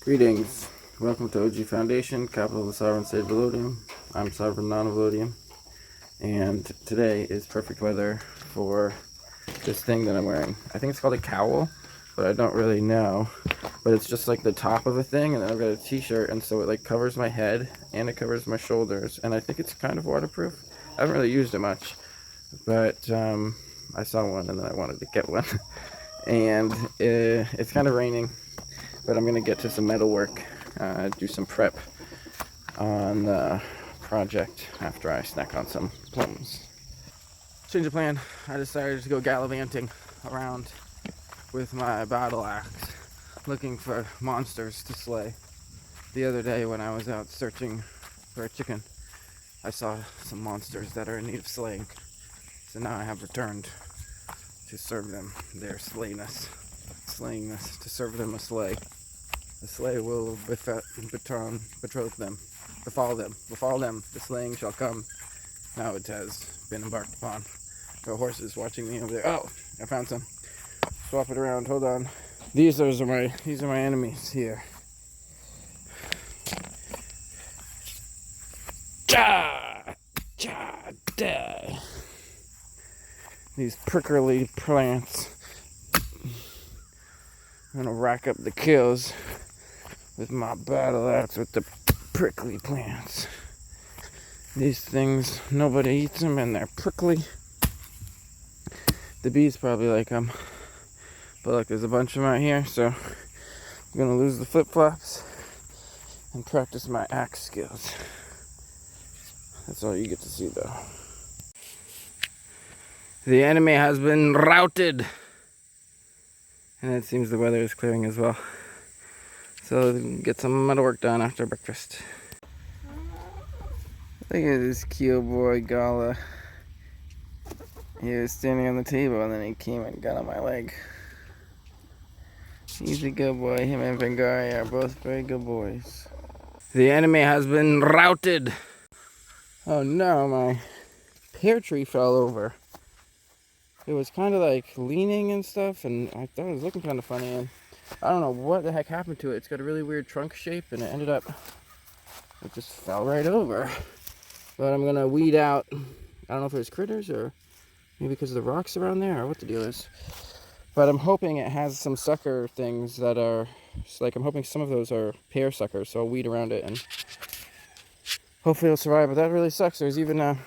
Greetings. Welcome to OG Foundation, capital of the sovereign state of Velodium. I'm sovereign non-Velodium, and today is perfect weather for this thing that I'm wearing. I think it's called a cowl, but I don't really know. But it's just like the top of a thing, and then I've got a t-shirt, and so it like covers my head and it covers my shoulders, and I think it's kind of waterproof. I haven't really used it much, but I saw one and then I wanted to get one. And it's kind of raining, but I'm gonna get to some metal work, do some prep on the project after I snack on some plums. Change of plan. I decided to go gallivanting around with my battle axe, looking for monsters to slay. The other day when I was out searching for a chicken, I saw some monsters that are in need of slaying. So now I have returned to serve them their slayness, to serve them a slay. The slay will betroth them, befall them, the slaying shall come. Now it has been embarked upon. The horse is watching me over there. Oh, I found some. Swap it around, hold on. These are my enemies here. Die. These prickly plants. I'm gonna rack up the kills with my battle axe with the prickly plants. These things, nobody eats them and they're prickly. The bees probably like them. But look, there's a bunch of them out here, so I'm gonna lose the flip-flops and practice my axe skills. That's all you get to see though. The enemy has been routed. And it seems the weather is clearing as well. So get some metal work done after breakfast. Look at this cute boy, Gala. He was standing on the table and then he came and got on my leg. He's a good boy. Him and Vengari are both very good boys. The enemy has been routed. Oh no, my pear tree fell over. It was kind of like leaning and stuff, and I thought it was looking kind of funny, and I don't know what the heck happened to it. It's got a really weird trunk shape, and it ended up, it just fell right over. But I'm gonna weed out, I don't know if there's critters or maybe because of the rocks around there or what the deal is. But I'm hoping it has some sucker things that are, like I'm hoping some of those are pear suckers, so I'll weed around it and hopefully it'll survive. But that really sucks. There's even a,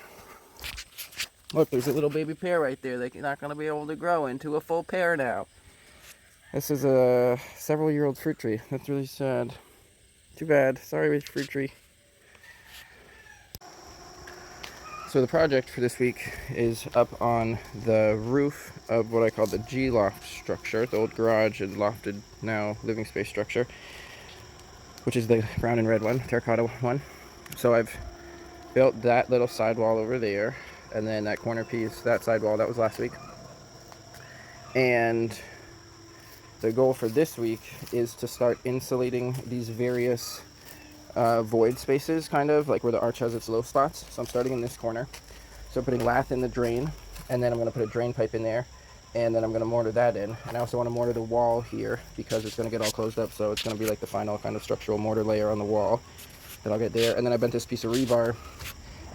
look, there's a little baby pear right there. They're not going to be able to grow into a full pear now. This is a several-year-old fruit tree. That's really sad. Too bad. Sorry, fruit tree. So the project for this week is up on the roof of what I call the G-Loft structure, the old garage and lofted now living space structure, which is the brown and red one, terracotta one. So I've built that little sidewall over there, and then that corner piece, that sidewall, that was last week. And the goal for this week is to start insulating these various void spaces, kind of like where the arch has its low spots. So I'm starting in this corner. So I'm putting lath in the drain, and then I'm going to put a drain pipe in there, and then I'm going to mortar that in. And I also want to mortar the wall here because it's going to get all closed up, so it's going to be like the final kind of structural mortar layer on the wall that I'll get there. And then I bent this piece of rebar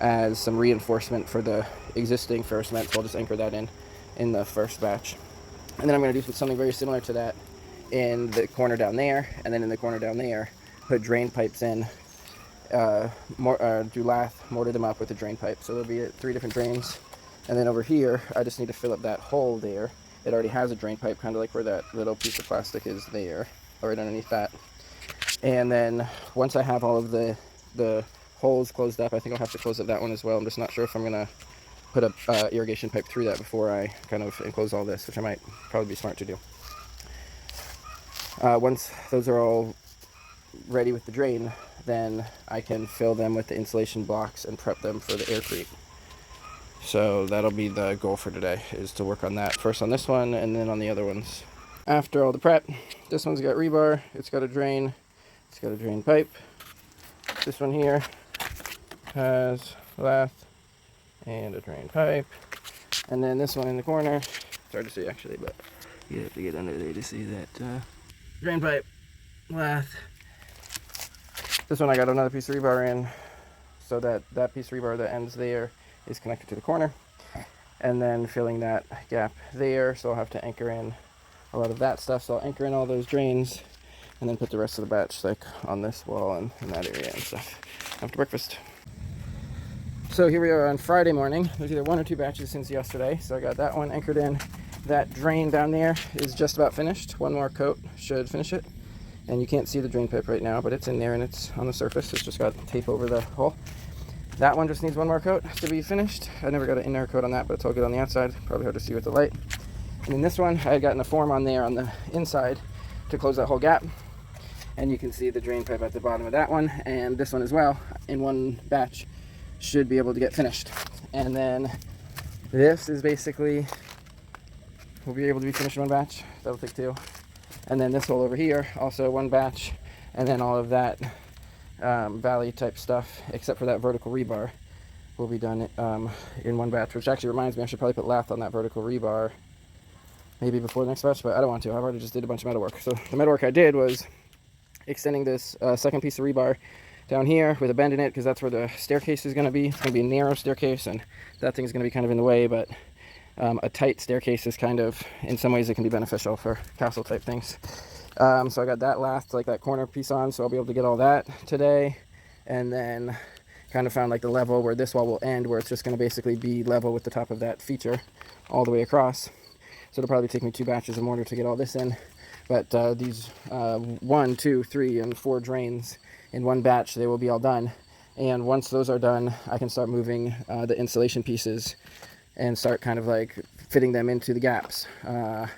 as some reinforcement for the existing Ferrocement, so I'll just anchor that in the first batch. And then I'm going to do something very similar to that in the corner down there, and then in the corner down there, put drain pipes in, do lath, mortar them up with a drain pipe. So there'll be 3 different drains. And then over here, I just need to fill up that hole there. It already has a drain pipe, kind of like where that little piece of plastic is there, or right underneath that. And then once I have all of the holes closed up, I think I'll have to close up that one as well. I'm just not sure if I'm going to put a irrigation pipe through that before I kind of enclose all this, which I might probably be smart to do. Once those are all ready with the drain, then I can fill them with the insulation blocks and prep them for the Aircrete. So that'll be the goal for today, is to work on that first on this one and then on the other ones. After all the prep, this one's got rebar, it's got a drain, it's got a drain pipe. This one here has lath and a drain pipe. And then this one in the corner, it's hard to see actually, but you have to get under there to see that drain pipe, lath, This one I got another piece of rebar in, so that piece of rebar that ends there is connected to the corner, and then filling that gap there, so I'll have to anchor in a lot of that stuff. So I'll anchor in all those drains and then put the rest of the batch like on this wall and in that area and stuff after breakfast. So here we are on Friday morning. There's either 1 or 2 batches since yesterday, so I got that one anchored in. That drain down there is just about finished. One more coat should finish it. And you can't see the drain pipe right now, but it's in there and it's on the surface. It's just got tape over the hole. That one just needs 1 more coat to be finished. I never got an inner coat on that, but it's all good on the outside. Probably hard to see with the light. And then this one, I had gotten a form on there on the inside to close that whole gap. And you can see the drain pipe at the bottom of that one, and this one as well, in one batch, should be able to get finished. And then this is basically, will be able to be finished in 1 batch. That'll take 2. And then this hole over here, also 1 batch, and then all of that valley type stuff, except for that vertical rebar, will be done in 1 batch, which actually reminds me I should probably put lath on that vertical rebar maybe before the next batch, but I don't want to. I've already just did a bunch of metal work. So the metal work I did was extending this second piece of rebar down here with a bend in it, because that's where the staircase is going to be. It's going to be a narrow staircase, and that thing's going to be kind of in the way, but a tight staircase is kind of, in some ways, it can be beneficial for castle type things. So I got that last, like that corner piece on, so I'll be able to get all that today. And then kind of found like the level where this wall will end, where it's just going to basically be level with the top of that feature all the way across. So it'll probably take me 2 batches of mortar to get all this in. But these 1, 2, 3, and 4 drains in 1 batch, they will be all done. And once those are done, I can start moving the insulation pieces and start kind of like fitting them into the gaps. The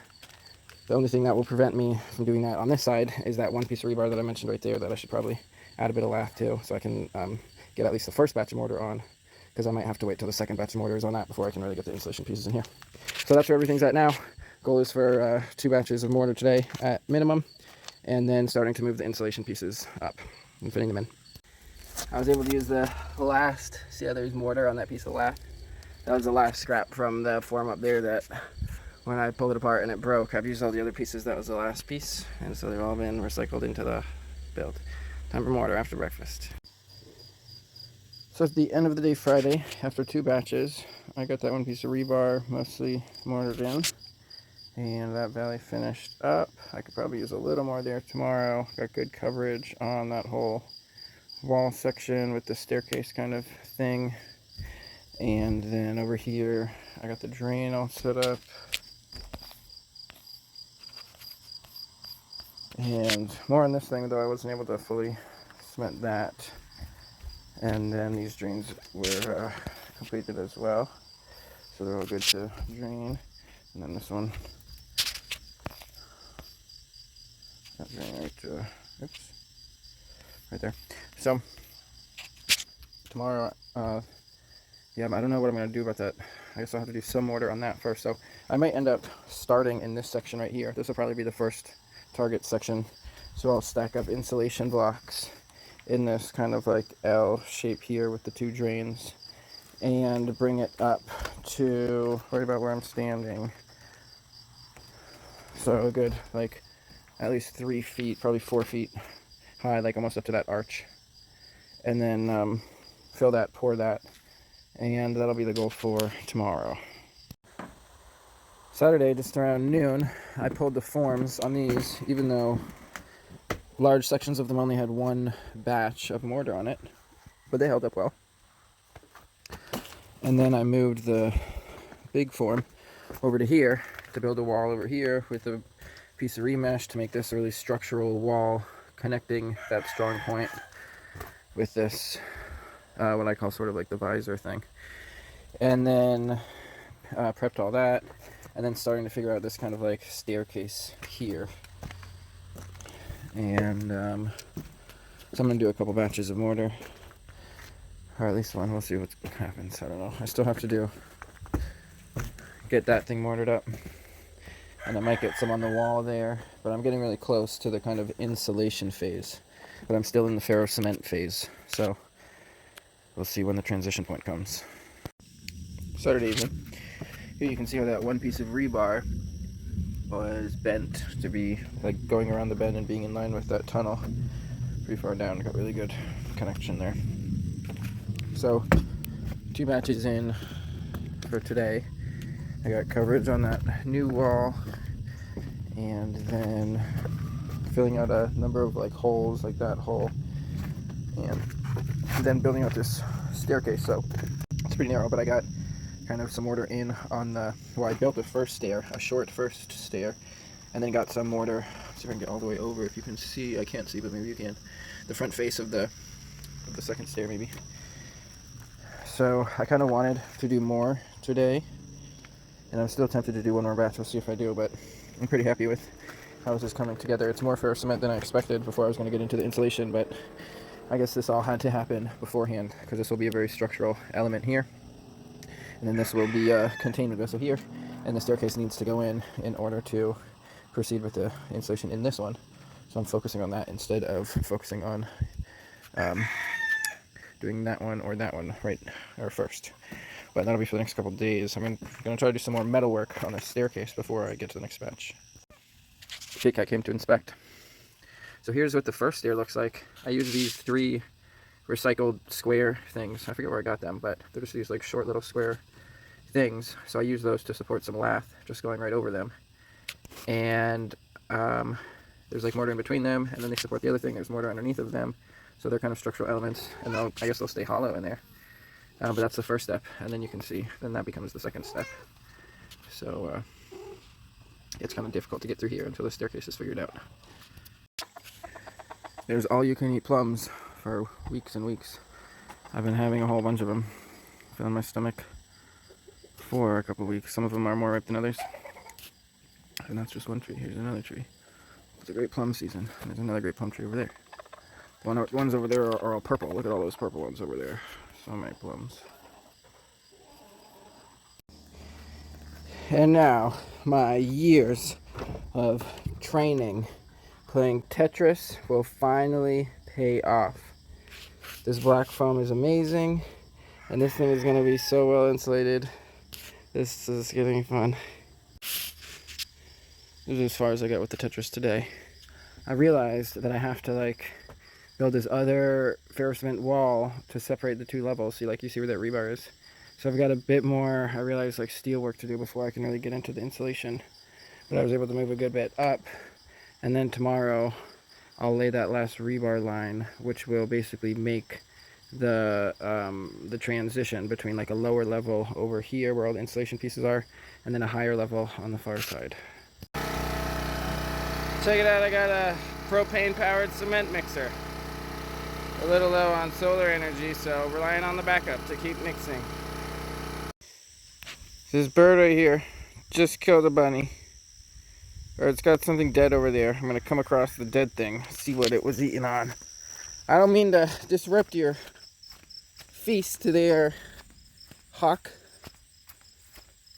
only thing that will prevent me from doing that on this side is that 1 piece of rebar that I mentioned right there that I should probably add a bit of lath to, so I can get at least the first batch of mortar on, because I might have to wait till the second batch of mortar is on that before I can really get the insulation pieces in here. So that's where everything's at now. Goal is for 2 batches of mortar today at minimum, and then starting to move the insulation pieces up and fitting them in. I was able to use the last, see how there's mortar on that piece of lath? That was the last scrap from the form up there that when I pulled it apart and it broke. I've used all the other pieces, that was the last piece, and so they've all been recycled into the build. Time for mortar after breakfast. So at the end of the day Friday, after 2 batches, I got that 1 piece of rebar mostly mortared in, and that valley finished up. I could probably use a little more there tomorrow. Got good coverage on that whole wall section with the staircase kind of thing. And then over here, I got the drain all set up. And more on this thing, though I wasn't able to fully cement that. And then these drains were completed as well, so they're all good to drain. And then this one, that drain right, oops, right there. So tomorrow, yeah, I don't know what I'm going to do about that. I guess I'll have to do some mortar on that first. So I might end up starting in this section right here. This will probably be the first target section. So I'll stack up insulation blocks in this kind of like L shape here with the 2 drains, and bring it up to right about where I'm standing. So good, like at least 3 feet, probably 4 feet high, like almost up to that arch. And then fill that, pour that, and that'll be the goal for tomorrow. Saturday, just around noon, I pulled the forms on these, even though large sections of them only had 1 batch of mortar on it, but they held up well. And then I moved the big form over to here to build a wall over here with a piece of remesh to make this a really structural wall connecting that strong point with this, what I call sort of like the visor thing. And then prepped all that, and then starting to figure out this kind of like staircase here. And so I'm going to do a couple batches of mortar, or at least 1. We'll see what happens. I don't know. I still have to get that thing mortared up, and I might get some on the wall there, but I'm getting really close to the kind of insulation phase, but I'm still in the Ferrocement phase, so we'll see when the transition point comes. Saturday evening. Here you can see how that 1 piece of rebar was bent to be like going around the bend and being in line with that tunnel. pretty far down, got really good connection there. So 2 batches in for today. I got coverage on that new wall, and then filling out a number of like holes, like that hole, and then building out this staircase. So it's pretty narrow, but I got kind of some mortar in on the, well, I built the first stair, a short first stair, and then got some mortar. Let's see if I can get all the way over. If you can see, I can't see, but maybe you can. The front face of the second stair, maybe. So I kind of wanted to do more today, and I'm still tempted to do one more batch. We'll see if I do, but I'm pretty happy with how this is coming together. It's more Ferrocement than I expected before I was going to get into the insulation, but I guess this all had to happen beforehand because this will be a very structural element here, and then this will be a containment vessel here, and the staircase needs to go in order to proceed with the insulation in this one. So I'm focusing on that instead of focusing on doing that one or that one right or first. But that'll be for the next couple of days. I'm going to try to do some more metal work on the staircase before I get to the next batch. Jake, I came to inspect. So here's what the first stair looks like. I use these 3 recycled square things. I forget where I got them, but they're just these like short little square things. So I use those to support some lath, just going right over them. And there's like mortar in between them, and then they support the other thing. There's mortar underneath of them. So they're kind of structural elements, and I guess they'll stay hollow in there. But that's the first step, and then you can see, then that becomes the second step. So it's kind of difficult to get through here until the staircase is figured out. There's all-you-can-eat plums for weeks and weeks. I've been having a whole bunch of them. Filling my stomach for a couple of weeks. Some of them are more ripe than others. And that's just one tree. Here's another tree. It's a great plum season. And there's another great plum tree over there. The ones over there are all purple. Look at all those purple ones over there. So many plums. And now, my years of training playing Tetris will finally pay off. This black foam is amazing, and this thing is going to be so well insulated. This is getting fun. This is as far as I got with the Tetris today. I realized that I have to build this other Ferrocement wall to separate the 2 levels. See, you see where that rebar is. So I've got a bit more, I realized, steel work to do before I can really get into the insulation. But I was able to move a good bit up. And then tomorrow, I'll lay that last rebar line, which will basically make the transition between a lower level over here where all the insulation pieces are, and then a higher level on the far side. Check it out, I got a propane-powered cement mixer. A little low on solar energy, so relying on the backup to keep mixing. This bird right here just killed a bunny. Or it's got something dead over there. I'm going to come across the dead thing, see what it was eating on. I don't mean to disrupt your feast there, hawk,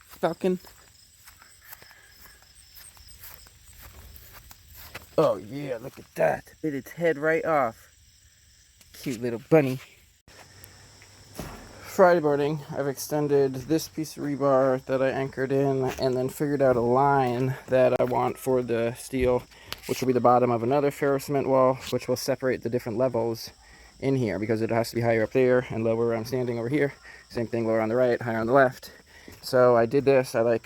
falcon. Oh yeah, look at that. Bit its head right off. Cute little bunny. Friday morning, I've extended this piece of rebar that I anchored in, and then figured out a line that I want for the steel, which will be the bottom of another Ferrocement wall, which will separate the different levels in here, because it has to be higher up there and lower where I'm standing over here. Same thing, lower on the right, higher on the left. So I did this, I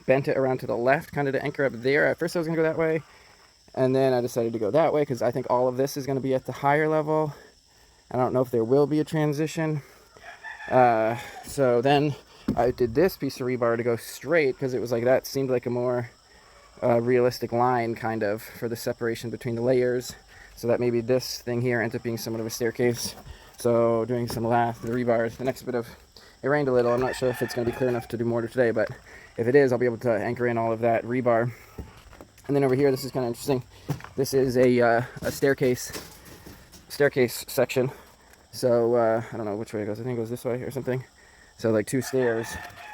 bent it around to the left, kind of to anchor up there. At first I was going to go that way, and then I decided to go that way, because I think all of this is going to be at the higher level. I don't know if there will be a transition. So then I did this piece of rebar to go straight, because it was that seemed like a more realistic line kind of for the separation between the layers, so that maybe this thing here ends up being somewhat of a staircase. So doing some lath, the rebars, the next bit of, it rained a little, I'm not sure if it's going to be clear enough to do mortar today, but if it is, I'll be able to anchor in all of that rebar. And then over here, this is kind of interesting, this is a staircase section. So, I don't know which way it goes. I think it goes this way or something. So, 2 stairs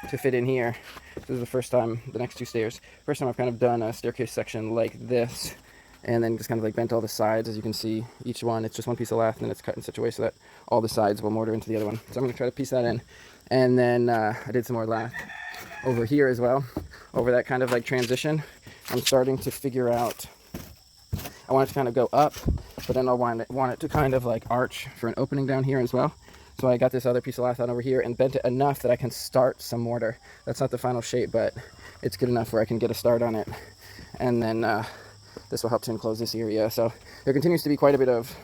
to fit in here. This is the first time, the next 2 stairs. First time I've kind of done a staircase section like this. And then just kind of bent all the sides. As you can see, each one, it's just one piece of lath, and then it's cut in such a way so that all the sides will mortar into the other one. So I'm going to try to piece that in. And then I did some more lath over here as well. Over that kind of transition. I'm starting to figure out, I want it to kind of go up but then I'll want it to kind of like arch for an opening down here as well. So I got this other piece of lath on over here and bent it enough that I can start some mortar. That's not the final shape, but it's good enough where I can get a start on it. And then this will help to enclose this area. So there continues to be quite a bit of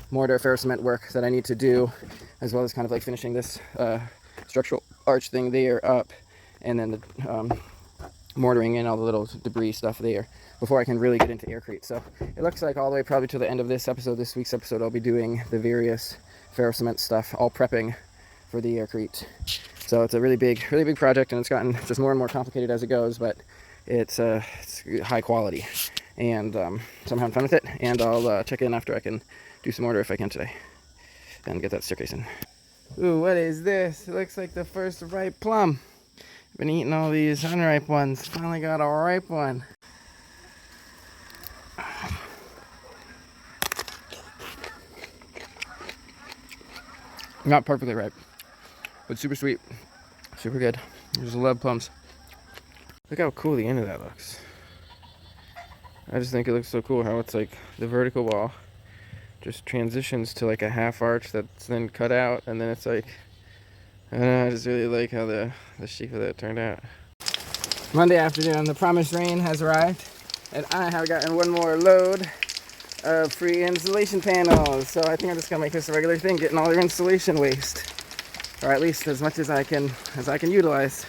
mortar ferrocement work that I need to do, as well as kind of like finishing this structural arch thing there up, and then the mortaring in all the little debris stuff there before I can really get into Aircrete. So it looks like all the way probably to the end of this week's episode, I'll be doing the various ferrocement stuff, all prepping for the Aircrete. So it's a really big project, and it's gotten just more and more complicated as it goes, but it's high quality, and so I'm having fun with it. And I'll check in after I can do some mortar if I can today, and get that staircase in. Ooh, what is this? It looks like the first ripe plum. I've been eating all these unripe ones. Finally got a ripe one. Not perfectly ripe, but super sweet, super good. I just love plums. Look how cool the end of that looks. I just think it looks so cool how it's like the vertical wall just transitions to like a half arch that's then cut out, and then it's like, I don't know, I just really like how the shape of that turned out. Monday afternoon, the promised rain has arrived, and I have gotten one more load of free insulation panels. So I think I'm just gonna make this a regular thing, getting all their insulation waste, or at least as much as I can utilize.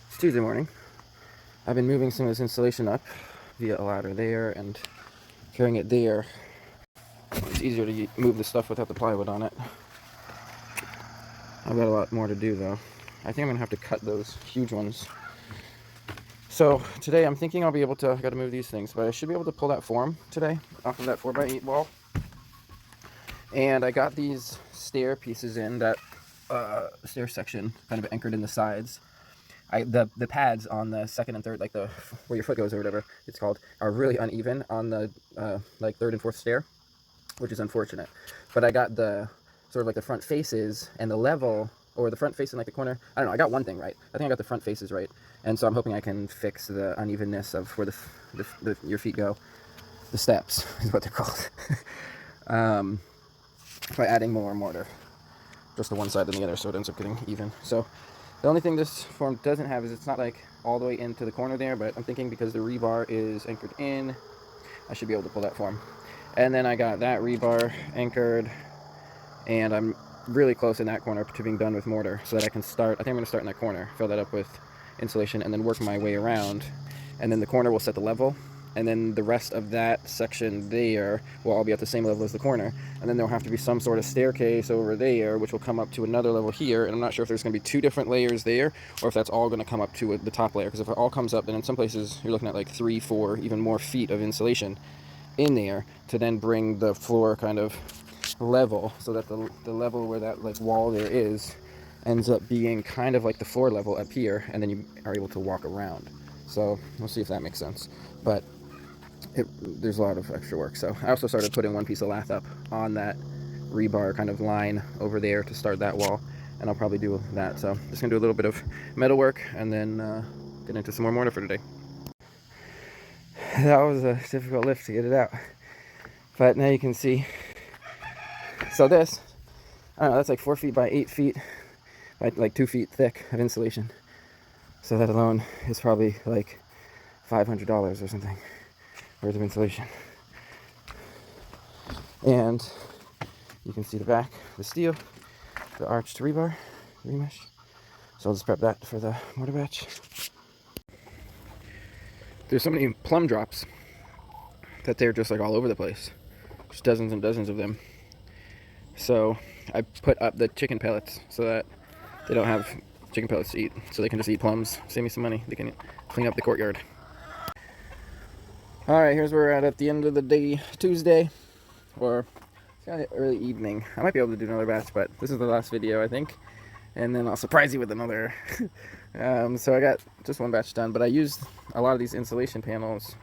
It's Tuesday morning. I've been moving some of this insulation up via a ladder there and carrying it there. It's easier to move the stuff without the plywood on it. I've got a lot more to do though. I think I'm gonna have to cut those huge ones. So today I'm thinking I'll be able to, I gotta move these things, but I should be able to pull that form today off of that 4x8 wall. And I got these stair pieces in, that stair section kind of anchored in the sides. The pads on the second and third, like the where your foot goes or whatever it's called, are really uneven on the like third and fourth stair, which is unfortunate. But I got the sort of like the front faces and the level, or the front face in like the corner. I don't know, I got one thing right. I think I got the front faces right. And so I'm hoping I can fix the unevenness of where your feet go. The steps is what they're called. By adding more mortar. Just the one side than the other, so it ends up getting even. So the only thing this form doesn't have is it's not like all the way into the corner there, but I'm thinking because the rebar is anchored in, I should be able to pull that form. And then I got that rebar anchored, and I'm really close in that corner to being done with mortar, so that I can start, I think I'm going to start in that corner, fill that up with insulation, and then work my way around. And then the corner will set the level, and then the rest of that section there will all be at the same level as the corner. And then there'll have to be some sort of staircase over there, which will come up to another level here. And I'm not sure if there's going to be two different layers there, or if that's all going to come up to the top layer. Because if it all comes up, then in some places you're looking at like 3, 4, even more feet of insulation in there to then bring the floor kind of level, so that the level where that like wall there is ends up being kind of like the floor level up here, and then you are able to walk around. So we'll see if that makes sense. But there's a lot of extra work. So I also started putting one piece of lath up on that rebar kind of line over there to start that wall, and I'll probably do that. So just gonna do a little bit of metal work and then get into some more mortar for today. That was a difficult lift to get it out, but now you can see. So this, I don't know, that's like 4 feet by 8 feet by like 2 feet thick of insulation. So that alone is probably like $500 or something worth of insulation. And you can see the back, the steel, the arched rebar, remesh. So I'll just prep that for the mortar batch. There's so many plum drops that they're just like all over the place. There's dozens and dozens of them. So I put up the chicken pellets so that they don't have chicken pellets to eat, so they can just eat plums. Save me some money. They can clean up the courtyard. Alright, here's where we're at the end of the day, Tuesday, or it's kind of early evening. I might be able to do another batch, but this is the last video, I think. And then I'll surprise you with another. So I got just one batch done, but I used a lot of these insulation panels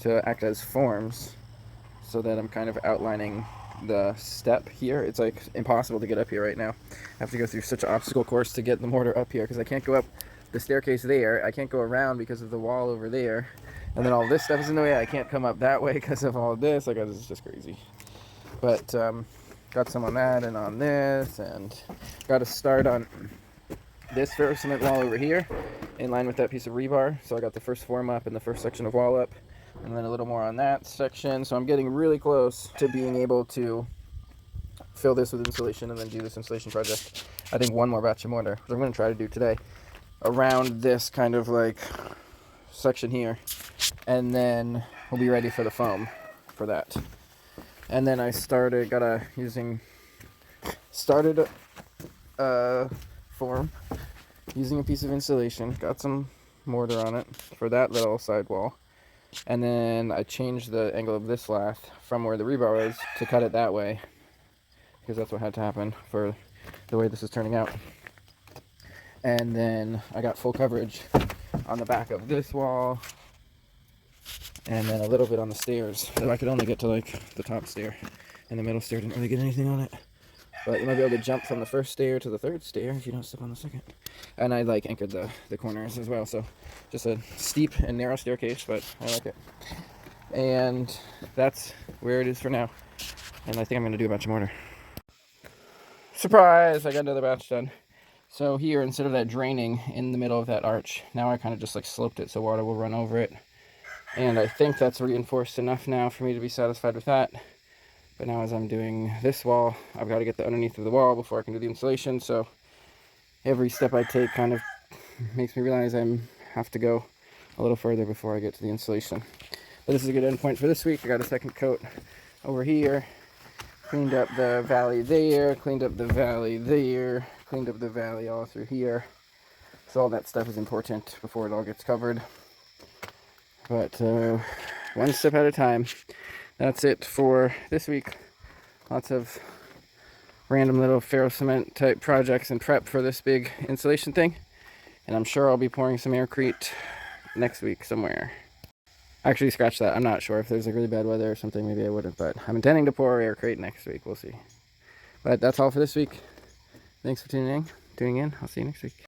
to act as forms, so that I'm kind of outlining the step here. It's like impossible to get up here right now. I have to go through such an obstacle course to get the mortar up here, because I can't go up the staircase there. I can't go around because of the wall over there. And then all this stuff is in the way. I can't come up that way because of all this. Like, this is just crazy. But got some on that and on this, and got to start on this Ferrocement wall over here in line with that piece of rebar. So I got the first form up and the first section of wall up, and then a little more on that section. So I'm getting really close to being able to fill this with insulation and then do this insulation project. I think one more batch of mortar, which I'm going to try to do today, around this kind of like section here, and then we'll be ready for the foam for that. And then I started form using a piece of insulation, got some mortar on it for that little side wall, and then I changed the angle of this lath from where the rebar was to cut it that way, because that's what had to happen for the way this is turning out. And then I got full coverage on the back of this wall, and then a little bit on the stairs. So I could only get to like the top stair, and the middle stair didn't really get anything on it. But you might be able to jump from the first stair to the third stair if you don't step on the second. And I like anchored the corners as well, so just a steep and narrow staircase, but I like it. And that's where it is for now. And I think I'm going to do a batch of mortar. Surprise! I got another batch done. So here, instead of that draining in the middle of that arch, now I kind of just like sloped it so water will run over it. And I think that's reinforced enough now for me to be satisfied with that. But now as I'm doing this wall, I've got to get the underneath of the wall before I can do the insulation. So every step I take kind of makes me realize I have to go a little further before I get to the insulation. But this is a good end point for this week. I got a second coat over here. Cleaned up the valley there, cleaned up the valley there, cleaned up the valley all through here. So all that stuff is important before it all gets covered. But one step at a time. That's it for this week. Lots of random little Ferrocement type projects and prep for this big insulation thing. And I'm sure I'll be pouring some Aircrete next week somewhere. Actually, scratch that. I'm not sure. If there's like really bad weather or something, maybe I wouldn't. But I'm intending to pour Aircrete next week. We'll see. But that's all for this week. Thanks for tuning in. I'll see you next week.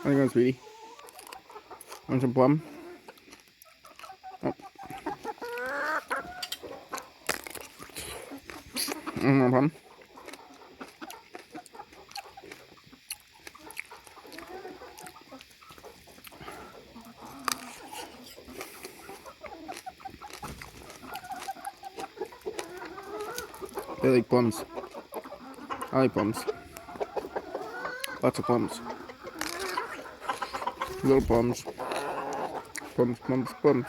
How you going, sweetie? Want some plum? Oh. More plum. They like plums. I like plums. Lots of plums. Little plums. Plums, plums, plums.